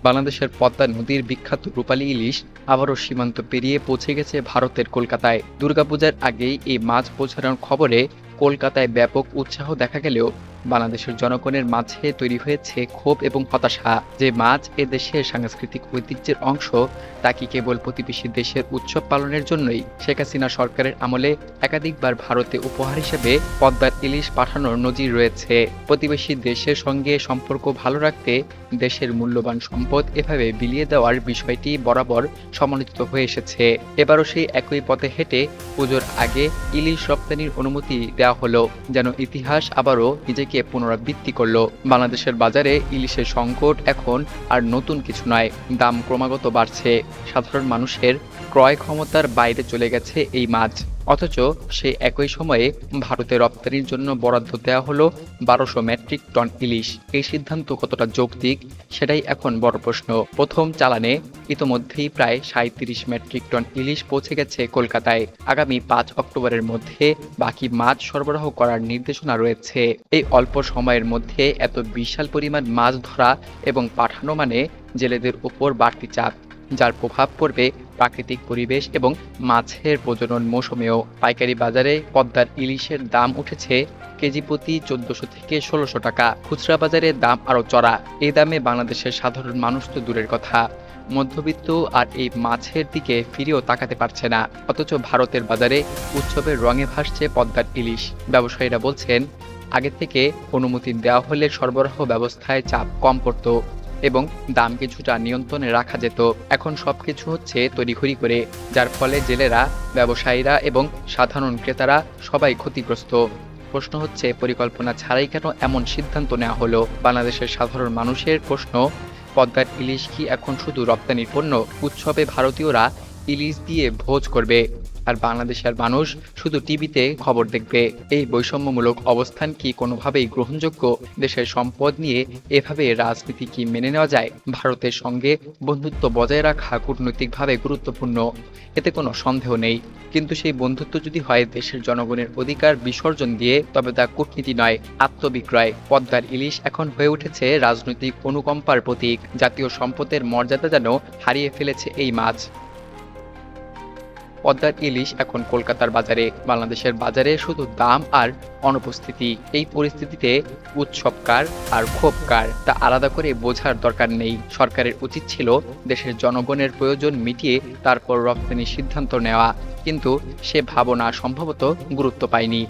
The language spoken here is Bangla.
বাংলাদেশের পদ্মা নদীর বিখ্যাত রূপালী ইলিশ আবারও সীমান্ত পেরিয়ে পৌঁছে গেছে ভারতের কলকাতায়। দুর্গাপূজার আগেই এই মাছ পৌঁছানোর খবরে কলকাতায় ব্যাপক উৎসাহ দেখা গেলেও বাংলাদেশের জনগণের মাঝে তৈরি হয়েছে ক্ষোভ এবং হতাশা। যে মাছ এ দেশের সাংস্কৃতিক ঐতিহ্যের অংশ, তা কি কেবল প্রতিবেশী দেশের উৎসব পালনের জন্যই? শেখ হাসিনা সরকারের আমলে একাধিকবার ভারতে উপহার হিসেবে পদ্মার ইলিশ পাঠানোর নজির রয়েছে। প্রতিবেশী দেশের সঙ্গে সম্পর্ক ভালো রাখতে দেশের মূল্যবান সম্পদ এভাবে বিলিয়ে দেওয়ার বিষয়টি বরাবর সমালোচিত হয়ে এসেছে। এবারও সেই একই পথে হেঁটে পুজোর আগে ইলিশ রপ্তানির অনুমতি দেওয়া হলো, যেন ইতিহাস আবারও নিজেকে পুনরাবৃত্তি করলো। বাংলাদেশের বাজারে ইলিশের সংকট এখন আর নতুন কিছু নয়, দাম ক্রমাগত বাড়ছে। সাধারণ মানুষের ক্রয় ক্ষমতার বাইরে চলে গেছে এই মাছ, অথচ সেই একই সময়ে ভারতে রপ্তানির জন্য বরাদ্দ দেওয়া হলো 1200 মেট্রিক টন ইলিশ। এই সিদ্ধান্ত কতটা যৌক্তিক, সেটাই এখন বড় প্রশ্ন। প্রথম চালানে ইতোমধ্যেই প্রায় 37 মেট্রিক টন ইলিশ পৌঁছে গেছে কলকাতায়। আগামী 5 অক্টোবরের মধ্যে বাকি মাছ সরবরাহ করার নির্দেশনা রয়েছে। এই অল্প সময়ের মধ্যে এত বিশাল পরিমাণ মাছ ধরা এবং পাঠানো মানে জেলেদের উপর বাড়তি চাপ, যার প্রভাব পড়বে প্রাকৃতিক পরিবেশ এবং মাছের প্রজনন মৌসুমেও। পাইকারি বাজারে পদ্মার ইলিশের দাম উঠেছে কেজি প্রতি 1400 থেকে 1600 টাকা। খুচরা বাজারে দাম আরও চড়া। এই দামে বাংলাদেশের সাধারণ মানুষ তো দূরের কথা, মধ্যবিত্ত আর এই মাছের দিকে ফিরেও তাকাতে পারছে না। অথচ ভারতের বাজারে উৎসবের রঙে ভাসছে পদ্মার ইলিশ। ব্যবসায়ীরা বলছেন, আগে থেকে অনুমতি দেওয়া হলে সরবরাহ ব্যবস্থায় চাপ কম পড়ত এবং দাম কিছুটা নিয়ন্ত্রণে রাখা যেত। এখন সবকিছু হচ্ছে তড়িঘড়ি করে, যার ফলে জেলেরা, ব্যবসায়ীরা এবং সাধারণ ক্রেতারা সবাই ক্ষতিগ্রস্ত। প্রশ্ন হচ্ছে, পরিকল্পনা ছাড়াই কেন এমন সিদ্ধান্ত নেওয়া হলো? বাংলাদেশের সাধারণ মানুষের প্রশ্ন, পদ্মার ইলিশ কি এখন শুধু রপ্তানির পণ্য? উৎসবে ভারতীয়রা ইলিশ দিয়ে ভোজ করবে আর বাংলাদেশের মানুষ শুধু টিভিতে খবর দেখবে। এই বৈষম্যমূলক অবস্থান কি কোনোভাবেই গ্রহণযোগ্য? দেশের সম্পদ নিয়ে এভাবে রাজনীতি কি মেনে নেওয়া যায়? ভারতের সঙ্গে বন্ধুত্ব বজায় রাখা কূটনৈতিকভাবে গুরুত্বপূর্ণ, এতে কোনো সন্দেহ নেই। কিন্তু সেই বন্ধুত্ব যদি হয় দেশের জনগণের অধিকার বিসর্জন দিয়ে, তবে তা কূটনীতি নয়, আত্মবিক্রয়। পদ্মার ইলিশ এখন হয়ে উঠেছে রাজনৈতিক অনুকম্পার প্রতীক। জাতীয় সম্পদের মর্যাদা যেন হারিয়ে ফেলেছে এই মাছ। পদ্মার ইলিশ এখন কলকাতার বাজারে, বাংলাদেশের বাজারে শুধু দাম আর অনুপস্থিতি। এই পরিস্থিতিতে উৎসবকার আর ক্ষোভকার তা আলাদা করে বোঝার দরকার নেই। সরকারের উচিত ছিল দেশের জনগণের প্রয়োজন মিটিয়ে তারপর রপ্তানির সিদ্ধান্ত নেওয়া, কিন্তু সে ভাবনা সম্ভবত গুরুত্ব পায়নি।